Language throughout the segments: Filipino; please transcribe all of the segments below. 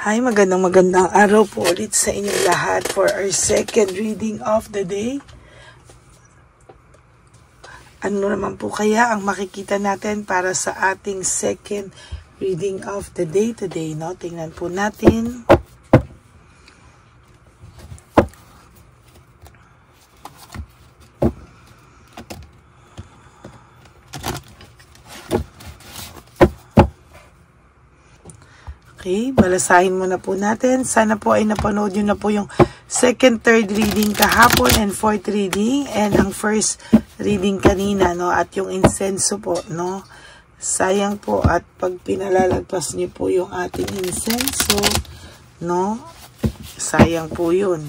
Hi, magandang araw po ulit sa inyong lahat for our second reading of the day. Ano naman po kaya ang makikita natin para sa ating second reading of the day today, no? Tingnan po natin. Okay, balasahin muna po natin. Sana po ay napanood nyo na po yung second, third reading kahapon and fourth reading and ang first reading kanina, no? At yung insenso po, no? Sayang po at pag pinalalagpas nyo po yung ating insenso, no? Sayang po yun.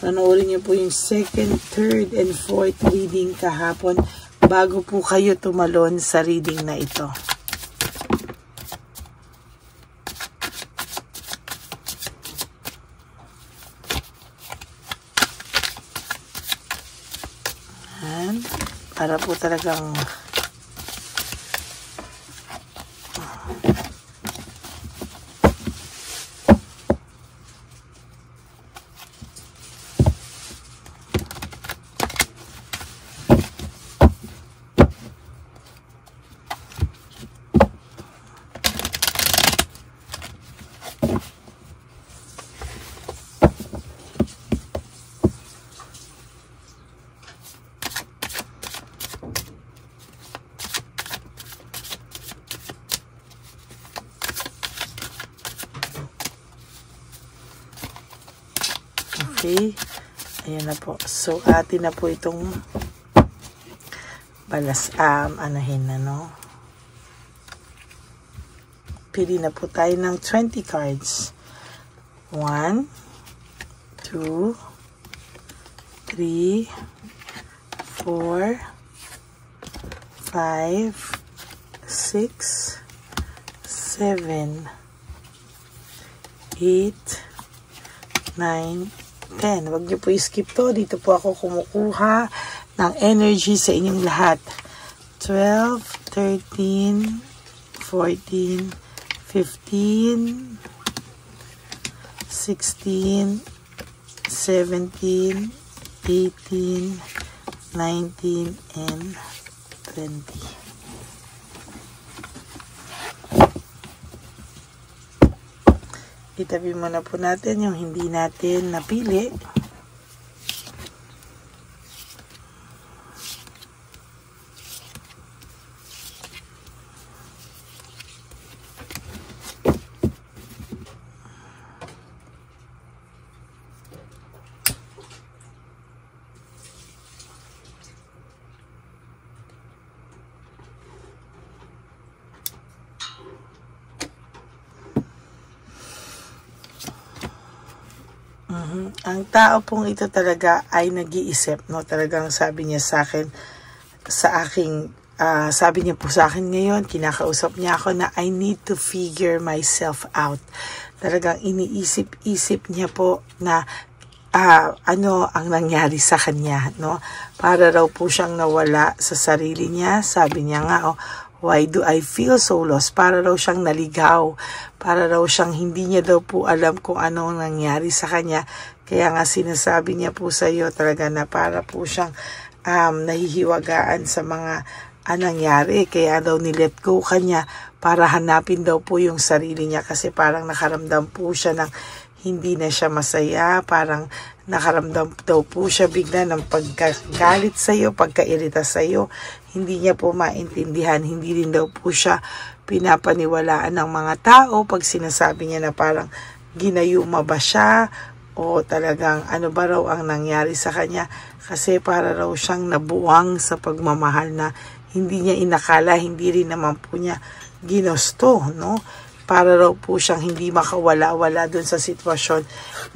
Panoorin niyo po yung second, third, and fourth reading kahapon bago po kayo tumalon sa reading na ito. And para po talagang okay, ayan na po. So, atin na po itong anahin na, no? Pili na po tayo ng 20 cards. 1, 2, 3, 4, 5, 6, 7, 8, 9, 10. Huwag niyo po i-skip to. Dito po ako kumukuha ng energy sa inyong lahat. 12, 13, 14, 15, 16, 17, 18, 19, and 20. Itabi muna po natin yung hindi natin napili. Ang tao pong ito talaga ay nag-iisip, no? Talagang sabi niya sa akin, sabi niya po sa akin ngayon, kinakausap niya ako na I need to figure myself out. Talagang iniisip-isip niya po na ano ang nangyari sa kanya, no? Para raw po siyang nawala sa sarili niya. Sabi niya nga, why do I feel so lost? Para raw siyang naligaw. Para raw siyang hindi niya daw po alam kung ano ang nangyari sa kanya. Kaya nga sinasabi niya po sa iyo talaga na para po siyang nahihiwagaan sa mga nangyari. Kaya daw nilet go kanya para hanapin daw po yung sarili niya. Kasi parang nakaramdam po siya ng hindi na siya masaya. Parang nakaramdam daw po siya bigla ng pagkagalit sa iyo, pagkairita sa iyo. Hindi niya po maintindihan. Hindi rin daw po siya pinapaniwalaan ng mga tao pag sinasabi niya na parang ginayuma ba siya o talagang ano ba raw ang nangyari sa kanya. Kasi para raw siyang nabuwang sa pagmamahal na hindi niya inakala, hindi rin naman po niya ginusto, no? Para raw po siyang hindi makawala-wala dun sa sitwasyon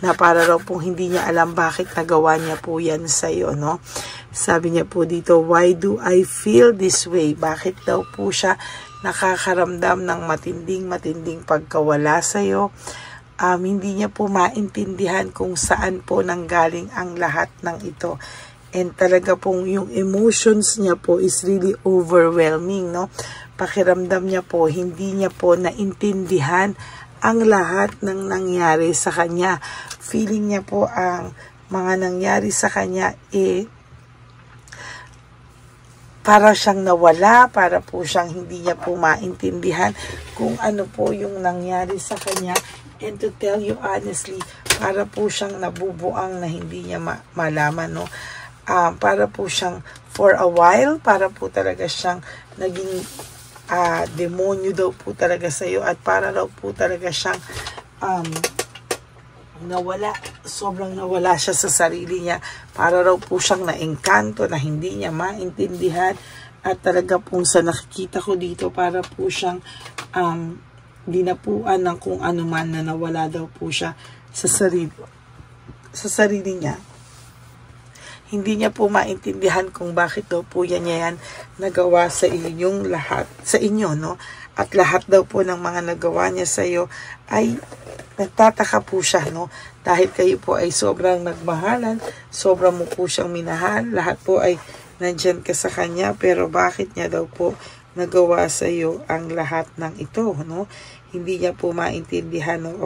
na para raw po hindi niya alam bakit nagawa niya po yan sa'yo, no? Sabi niya po dito, why do I feel this way? Bakit daw po siya nakakaramdam ng matinding pagkawala sa'yo? hindi niya po maintindihan kung saan po nanggaling ang lahat ng ito. And talaga pong yung emotions niya po is really overwhelming, no? Pakiramdam niya po, hindi niya po naintindihan ang lahat ng nangyari sa kanya. Feeling niya po ang mga nangyari sa kanya para siyang nawala, para po siyang hindi niya po maintindihan kung ano po yung nangyari sa kanya. And to tell you honestly, para po siyang nabubuang na hindi niya malaman, no? Para po siyang for a while, para po talaga siyang naging demonyo daw po talaga sa iyo, at para daw po talaga siyang nawala, sobrang nawala siya sa sarili niya, para raw po siyang naengkanto na hindi niya maintindihan, at talaga pong sa nakikita ko dito, para po siyang dinapuan ng kung ano man, na nawala daw po siya sa sarili niya. Hindi niya po maintindihan kung bakit daw po yan nagawa sa inyong lahat, sa inyo, no? At lahat daw po ng mga nagawa niya sa iyo ay nagtataka po siya, no? Dahil kayo po ay sobrang nagmahalan, sobrang mo po siyang minahal, lahat po ay nandyan ka sa kanya, pero bakit niya daw po nagawa sa iyo ang lahat ng ito, no? Hindi niya po maintindihan, no?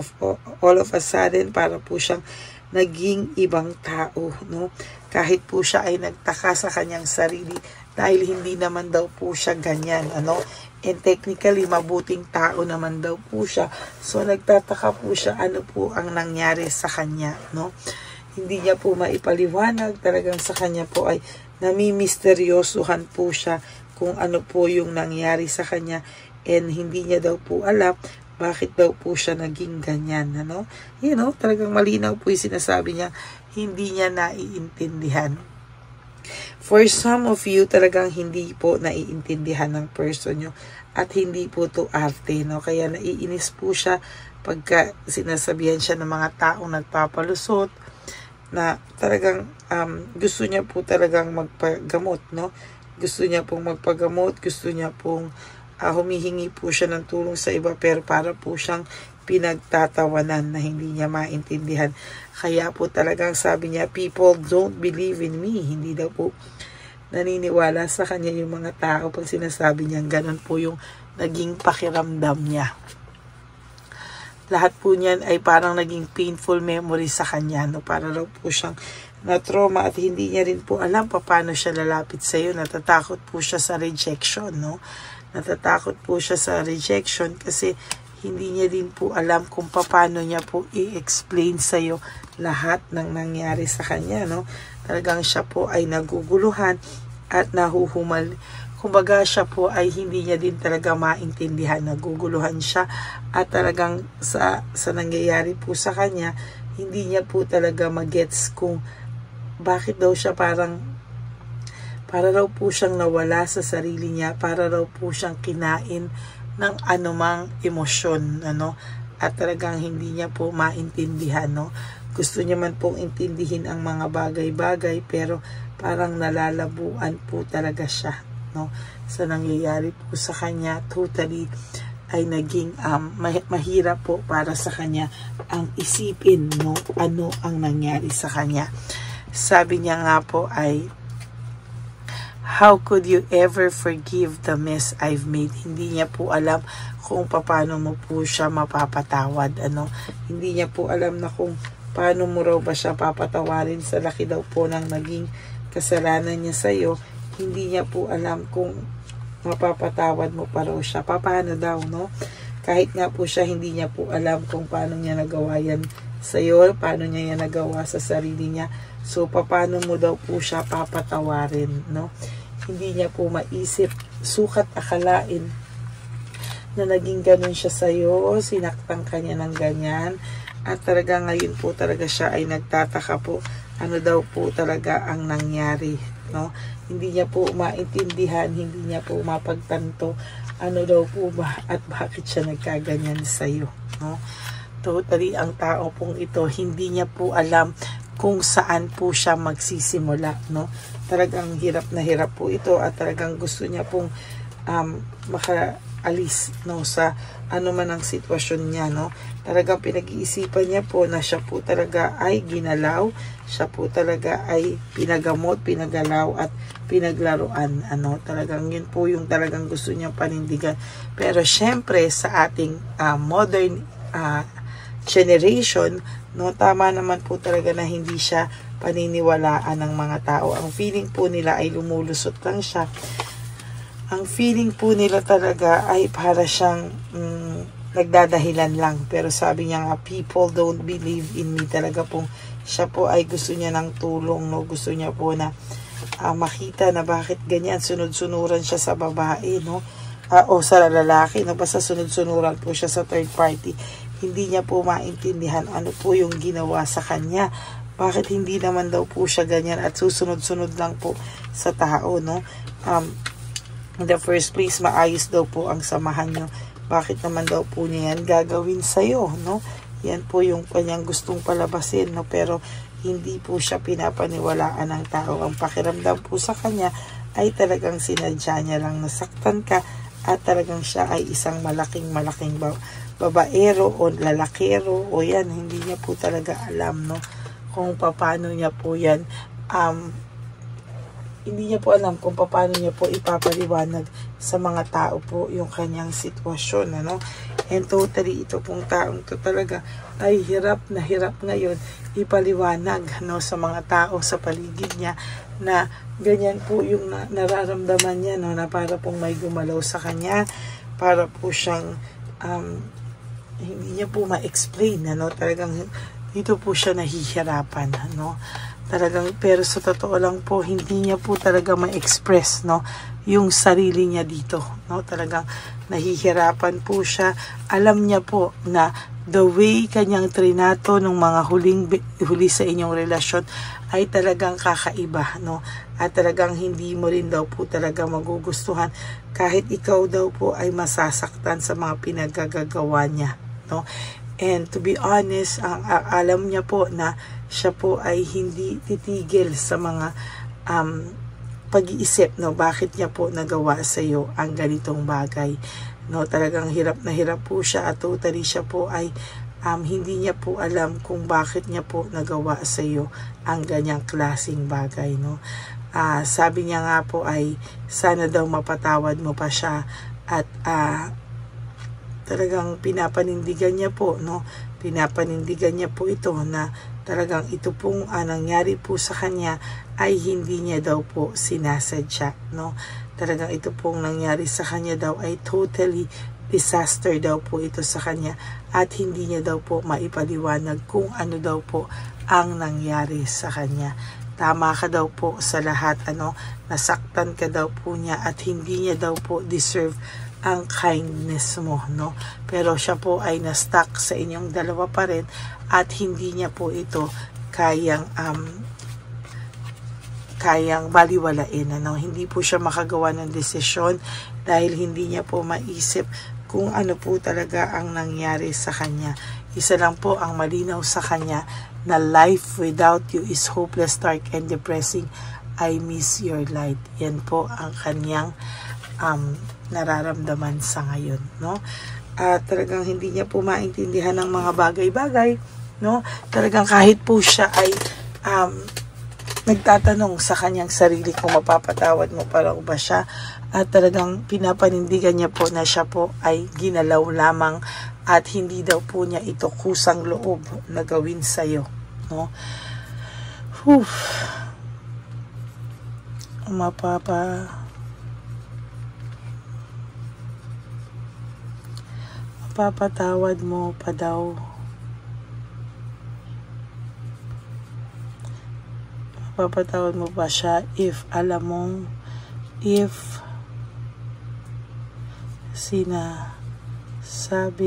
All of a sudden, para po siyang naging ibang tao, no? Kahit po siya ay nagtaka sa kanyang sarili, dahil hindi naman daw po siya ganyan, ano? And technically, mabuting tao naman daw po siya. So, nagtataka po siya ano po ang nangyari sa kanya, no? Hindi niya po maipaliwanag, talagang sa kanya po ay namimisteryosohan po siya kung ano po yung nangyari sa kanya, and hindi niya daw po alam bakit daw po siya naging ganyan, ano? You know, talagang malinaw po yung sinasabi niya, hindi niya naiintindihan. For some of you, talagang hindi po naiintindihan ng person nyo, at hindi po to arte, no? Kaya naiinis po siya pagka sinasabihan siya ng mga taong nagpapalusot, na talagang gusto niya po talagang magpagamot, no? Gusto niya pong magpagamot, gusto niya pong humihingi po siya ng tulong sa iba, pero para po siyang pinagtatawanan na hindi niya maintindihan. Kaya po talagang sabi niya, people don't believe in me. Hindi daw po naniniwala sa kanya yung mga tao pag sinasabi niya. Ganun po yung naging pakiramdam niya. Lahat po niyan ay parang naging painful memory sa kanya, no? Para daw po siyang na-trauma, at hindi niya rin po alam paano siya lalapit sa iyo. Natatakot po siya sa rejection, no? Natatakot po siya sa rejection kasi hindi niya din po alam kung paano niya po i-explain sa iyo lahat ng nangyari sa kanya, no? Talagang siya po ay naguguluhan at nahuhumal. Kumbaga siya po ay hindi niya din talaga maintindihan, naguguluhan siya, at talagang sa nangyayari po sa kanya, hindi niya po talaga magets kung bakit daw siya para raw po siyang nawala sa sarili niya, para raw po siyang kinain ng anumang emosyon, ano? At talagang hindi niya po maintindihan, no? Gusto niya man pong intindihin ang mga bagay-bagay, pero parang nalalabuan po talaga siya, no? Sa nangyayari po sa kanya, totally ay naging mahirap po para sa kanya ang isipin, no? Ano ang nangyari sa kanya. Sabi niya nga po ay, how could you ever forgive the mess I've made? Hindi niya po alam kung paano mo po siya mapapatawad, ano? Hindi niya po alam na kung paano mo raw ba siya papatawarin sa laki daw po ng naging kasalanan niya sa iyo. Hindi niya po alam kung mapapatawad mo pa raw siya. Paano daw, no? Kahit nga po siya, hindi niya po alam kung paano niya nagawa yan sa iyo, paano niya yan nagawa sa sarili niya. So, paano mo daw po siya papatawarin, no? Hindi niya po maisip, sukat akalain na naging ganun siya sa iyo, sinaktan ka niya ng ganyan, at talaga ngayon po talaga siya ay nagtataka po, ano daw po talaga ang nangyari, no? Hindi niya po maintindihan, hindi niya po mapagtanto, ano daw po ba at bakit siya nagkaganyan sa iyo, no? Totally, ang tao pong ito, hindi niya po alam kung saan po siya magsisimula, no? Talagang hirap na hirap po ito, at talagang gusto niya pong makaalis, no, sa ano man ang sitwasyon niya, no. Talagang pinag-iisipan niya po na siya po talaga ay ginalaw, siya po talaga ay pinagamot, pinagalaw at pinaglaruan, ano. Talagang yun po yung talagang gusto niyang panindigan. Pero syempre sa ating modern generation, no, tama naman po talaga na hindi siya paniniwalaan ng mga tao. Ang feeling po nila ay lumulusot lang siya. Ang feeling po nila talaga ay para siyang nagdadahilan lang. Pero sabi niya nga, people don't believe in me. Talaga pong siya po ay gusto niya ng tulong, no? Gusto niya po na makita na bakit ganyan, sunod-sunuran siya sa babae, no? O sa lalaki, no? Basta sunod-sunuran po siya sa third party. Hindi niya po maintindihan ano po yung ginawa sa kanya. Bakit hindi naman daw po siya ganyan at susunod-sunod lang po sa tao, no? In the first place, maayos daw po ang samahan nyo. Bakit naman daw po niya yan gagawin sa'yo, no? Yan po yung kanyang gustong palabasin, no? Pero hindi po siya pinapaniwalaan ng tao. Ang pakiramdam po sa kanya ay talagang sinadya niya lang nasaktan ka at talagang siya ay isang malaking babaero o lalakero o yan. Hindi niya po talaga alam, no? Kung paano niya po yan hindi niya po alam kung paano niya po ipapaliwanag sa mga tao po yung kanyang sitwasyon, ano? And totally, ito pong taong to talaga ay hirap na hirap ngayon ipaliwanag, no, sa mga tao sa paligid niya na ganyan po yung nararamdaman niya, no, na para pong may gumalaw sa kanya, para po siyang hindi niya po ma-explain, ano? Talagang dito po siya nahihirapan, no? Talagang, pero sa totoo lang po, hindi niya po talaga ma-express, no, yung sarili niya dito, no? Talagang nahihirapan po siya. Alam niya po na the way kanyang trinato ng mga huli sa inyong relasyon ay talagang kakaiba, no? At talagang hindi mo rin daw po talaga magugustuhan kahit ikaw daw po ay masasaktan sa mga pinagagagawa niya, no? And to be honest, alam niya po na siya po ay hindi titigil sa mga pag-iisip, no, bakit niya po nagawa sa iyo ang ganitong bagay, no? Talagang hirap na hirap po siya at totally siya po ay hindi niya po alam kung bakit niya po nagawa sa iyo ang ganyang klaseng bagay, no? Sabi niya nga po ay sana daw mapatawad mo pa siya at talagang pinapanindigan niya po, no? Pinapanindigan niya po ito na talagang ito pong nangyari po sa kanya ay hindi niya daw po sinasadya, no? Talagang ito pong nangyari sa kanya daw ay totally disaster daw po ito sa kanya at hindi niya daw po maipaliwanag kung ano daw po ang nangyari sa kanya. Tama ka daw po sa lahat, ano? Nasaktan ka daw po niya at hindi niya daw po deserve ang kindness mo, no? Pero siya po ay na-stuck sa inyong dalawa pa rin at hindi niya po ito kayang baliwalain, ano? Hindi po siya makagawa ng desisyon dahil hindi niya po maisip kung ano po talaga ang nangyari sa kanya. Isa lang po ang malinaw sa kanya na life without you is hopeless, dark, and depressing. I miss your light. Yan po ang kanyang nararamdaman sa ngayon, no? At talagang hindi niya po maintindihan ng mga bagay-bagay, no? Talagang kahit po siya ay nagtatanong sa kanyang sarili kung mapapatawad mo pa raw ba siya, at talagang pinapanindigan niya po na siya po ay ginalaw lamang at hindi daw po niya ito kusang loob na gawin sa'yo, no? Mapapatawad mo pa daw. Mapapatawad mo ba siya if alam mong sinasabi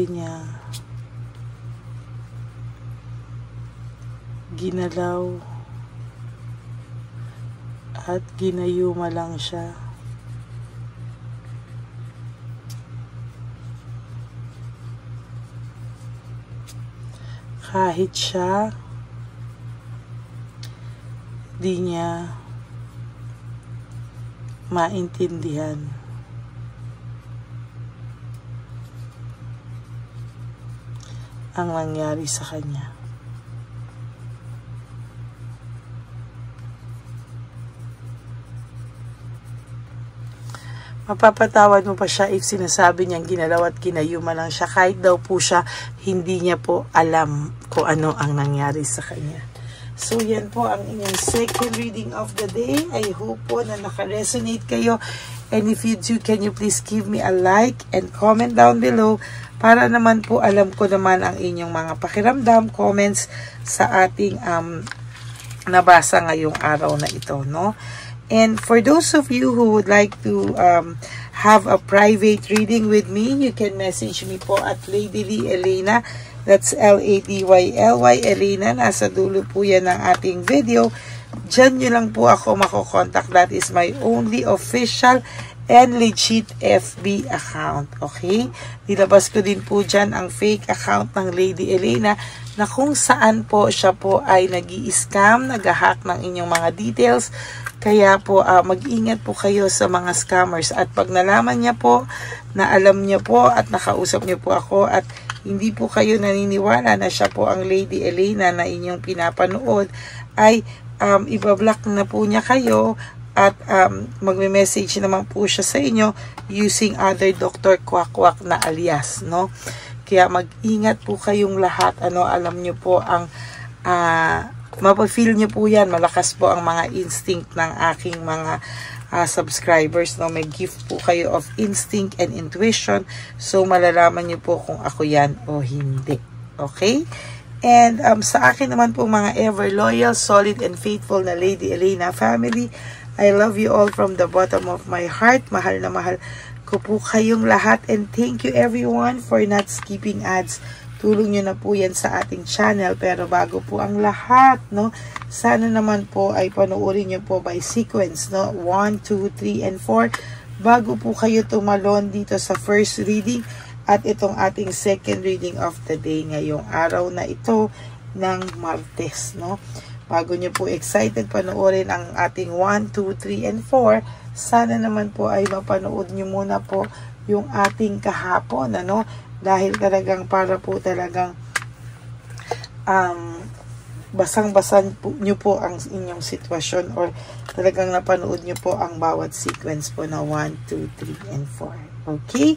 niya ginalaw at ginayuma lang siya. Kahit siya di niya maintindihan. ang nangyari sa kanya. Mapapatawad mo pa siya if sinasabi niyang ginalaw at ginayuma lang siya, kahit daw po siya hindi niya po alam kung ano ang nangyari sa kanya. So yan po ang inyong second reading of the day. I hope po na naka-resonate kayo, and if you do, can you please give me a like and comment down below para naman po alam ko naman ang inyong mga pakiramdam, comments sa ating nabasa ngayong araw na ito, no? And for those of you who would like to have a private reading with me, you can message me po at Lady Lee Elena. That's L-A-D-Y-L-Y Elena. Nasa dulo po yan ng ating video. Diyan nyo lang po ako makokontak. That is my only official and legit FB account. Okay? Nilabas ko din po dyan ang fake account ng Lady Elena na kung saan po siya po ay nag-i-scam, nag-hack ng inyong mga details. Kaya po, mag-ingat po kayo sa mga scammers. At pag nalaman niya po, na alam niya po at nakausap niyo po ako at hindi po kayo naniniwala na siya po ang Lady Elena na inyong pinapanood, ay ibablock na po niya kayo at magme-message naman po siya sa inyo using other Dr. Quack na alias, no? Kaya mag-ingat po kayong lahat. Alam niyo po ang mapafeel nyo po yan. Malakas po ang mga instinct ng aking mga subscribers, no? May gift po kayo of instinct and intuition. So, malalaman nyo po kung ako yan o hindi. Okay? And sa akin naman po mga ever loyal, solid, and faithful na Lady Elena family, I love you all from the bottom of my heart. Mahal na mahal ko po kayong lahat. And thank you everyone for not skipping ads. Tulong nyo na po yan sa ating channel. Pero bago po ang lahat, no, sana naman po ay panoorin nyo po by sequence, no, 1, 2, 3, and 4 bago po kayo tumalon dito sa first reading at itong ating second reading of the day ngayong araw na ito ng Martes, no. Bago nyo po excited panoorin ang ating 1, 2, 3, and 4, sana naman po ay mapanood nyo muna po yung ating kahapon, ano, dahil talagang para po talagang basang-basan po nyo po ang inyong sitwasyon or talagang napanood nyo po ang bawat sequence po na 1, 2, 3, and 4. Okay?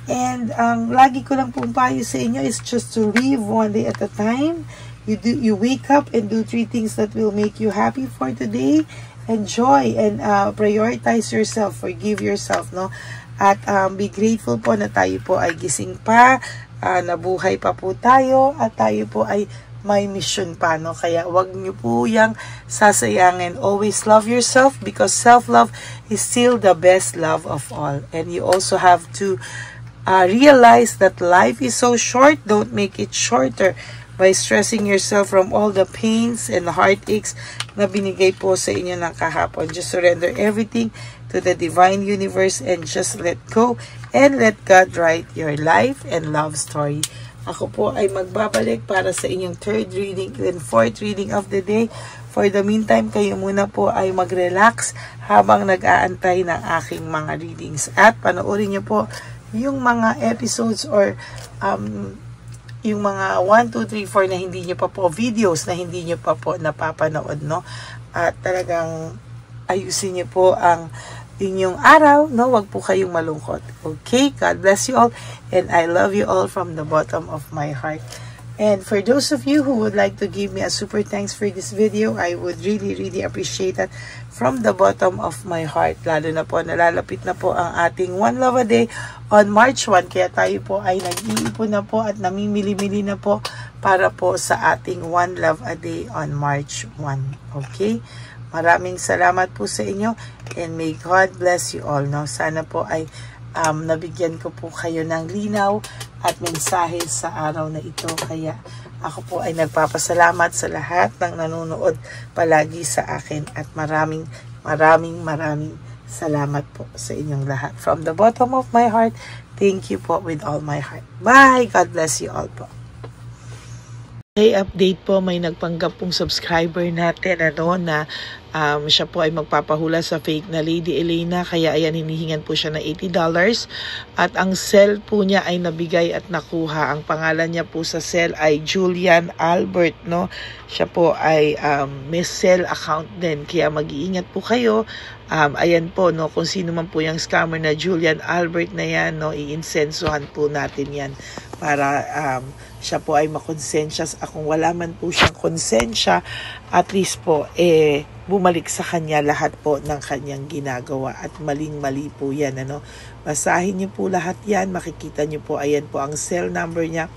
And lagi ko lang pong payo sa inyo is just to live one day at a time. You wake up and do 3 things that will make you happy for today. Enjoy and prioritize yourself. Forgive yourself, no? At be grateful po na tayo po ay gising pa, nabuhay pa po tayo, at tayo po ay may mission pa, no? Kaya wag niyo po yang sasayangin. Always love yourself because self-love is still the best love of all. And you also have to realize that life is so short. Don't make it shorter by stressing yourself from all the pains and heartaches na binigay po sa inyo ng kahapon. Just surrender everything to the divine universe and just let go and let God write your life and love story. Ako po ay magbabalik para sa inyong third reading and fourth reading of the day. For the meantime, kayo muna po ay mag-relax habang nag-aantay ng aking mga readings. At panoorin niyo po yung mga episodes or yung mga 1, 2, 3, 4 na hindi nyo pa po, videos na hindi nyo pa po napapanood, no? At talagang ayusin nyo po ang inyong araw, no? Huwag po kayong malungkot. Okay? God bless you all. And I love you all from the bottom of my heart. And for those of you who would like to give me a super thanks for this video, I would really, really appreciate that from the bottom of my heart. Lalo na po, nalalapit na po ang ating One Love a Day on March 1. Kaya tayo po ay nag-iipon na po at namimili-mili na po para po sa ating One Love a Day on March 1. Okay? Maraming salamat po sa inyo and may God bless you all. No? Sana po ay nabigyan ko po kayo ng linaw at mensahe sa araw na ito. Kaya ako po ay nagpapasalamat sa lahat ng nanonood palagi sa akin at maraming salamat po sa inyong lahat. From the bottom of my heart, thank you po with all my heart. Bye! God bless you all po. Hey, update po, may nagpanggap pong subscriber natin na Siya po ay magpapahula sa fake na Lady Elena, kaya ayan, hinihingan po siya ng $80 at ang cell po niya ay nabigay at nakuha. Ang pangalan niya po sa cell ay Julian Albert, no? Siya po ay may cell account din, kaya mag-iingat po kayo. Ayan po, no, kung sino man po yung scammer na Julian Albert na yan, no, iinsensuhan po natin yan para siya po ay makonsensya. Kung wala man po siyang konsensya, at least po bumalik sa kanya lahat po ng kanyang ginagawa, at maling-mali po yan, ano. Basahin niyo po lahat yan, makikita niyo po, ayan po ang cell number niya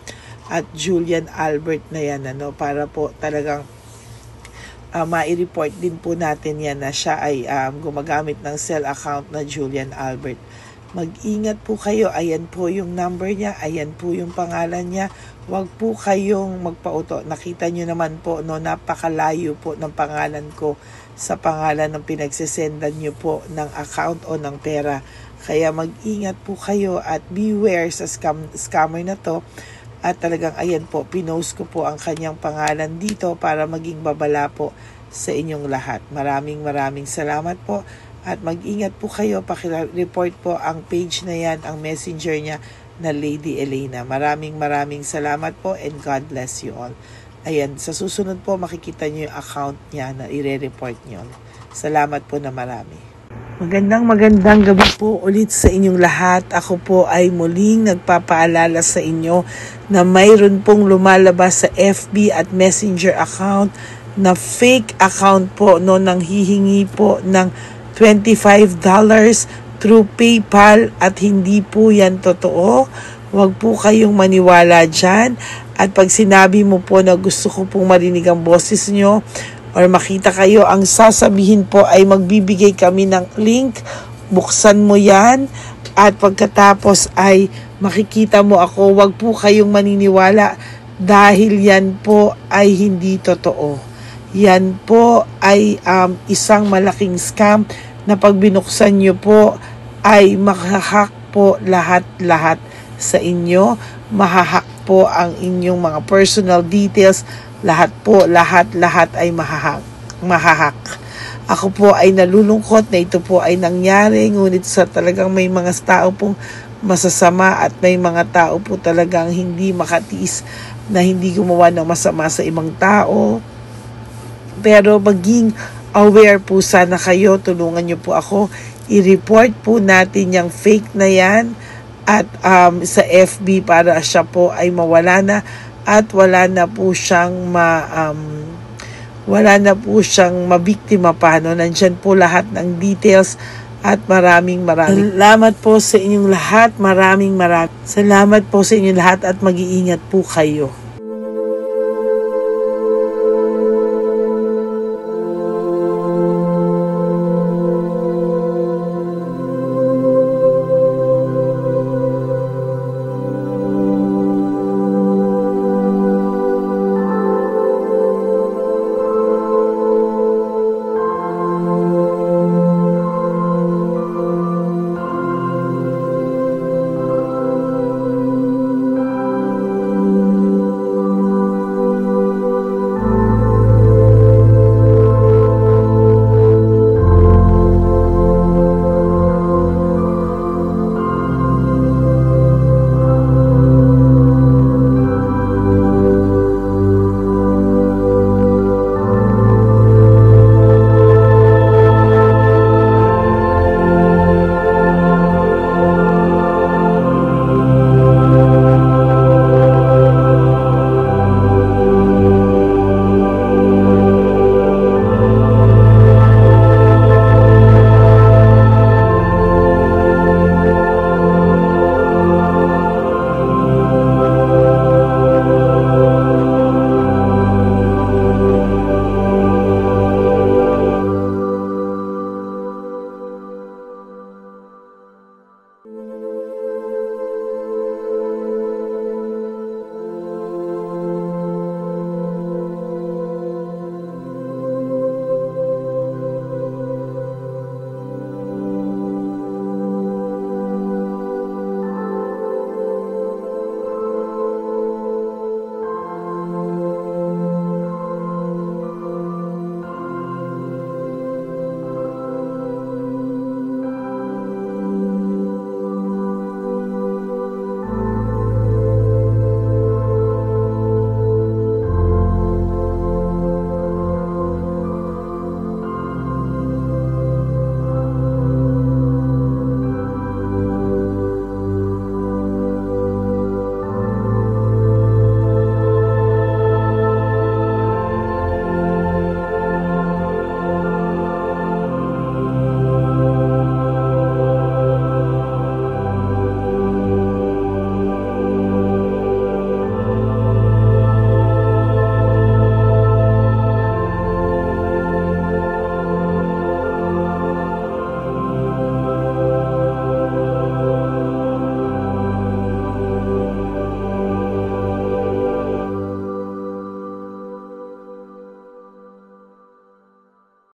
at Julian Albert na yan, ano, para po talagang mai-report din po natin yan na siya ay gumagamit ng cell account na Julian Albert. Mag-ingat po kayo, ayan po yung number niya, ayan po yung pangalan niya. Huwag po kayong magpauto. Nakita nyo naman po, no, napakalayo po ng pangalan ko sa pangalan ng pinagsesendan nyo po ng account o ng pera. Kaya mag-ingat po kayo at beware sa scammer na to. At talagang ayan po, pinost ko po ang kanyang pangalan dito para maging babala po sa inyong lahat. Maraming salamat po. At mag-ingat po kayo, pakireport po ang page na yan, ang messenger niya na Lady Elena. Maraming salamat po and God bless you all. Ayan, sa susunod po makikita niyo yung account niya na i-report niyo. Salamat po na marami. Magandang gabi po ulit sa inyong lahat. Ako po ay muling nagpapaalala sa inyo na mayroon pong lumalabas sa FB at Messenger account na fake account po, no, nang hihingi po ng $25 through PayPal at hindi po yan totoo. Huwag po kayong maniwala dyan. At pag sinabi mo po na gusto ko pong marinig ang boses nyo or makita kayo, ang sasabihin po ay magbibigay kami ng link. Buksan mo yan at pagkatapos ay makikita mo ako. Huwag po kayong maniniwala dahil yan po ay hindi totoo. Yan po ay isang malaking scam na pag binuksan nyo po ay mahahack po lahat sa inyo. Mahahack po ang inyong mga personal details. Lahat ay mahahack. Ako po ay nalulungkot na ito po ay nangyari, ngunit sa talagang may mga tao pong masasama at may mga tao po talagang hindi makatiis na hindi gumawa ng masama sa ibang tao. Pero maging aware po sana kayo, tulungan niyo po ako, i-report po natin yung fake na yan at sa FB para siya po ay mawala na at wala na po siyang mabiktima pa, no? Nandyan po lahat ng details at maraming salamat po sa inyong lahat. Maraming salamat po sa inyong lahat at mag-iingat po kayo.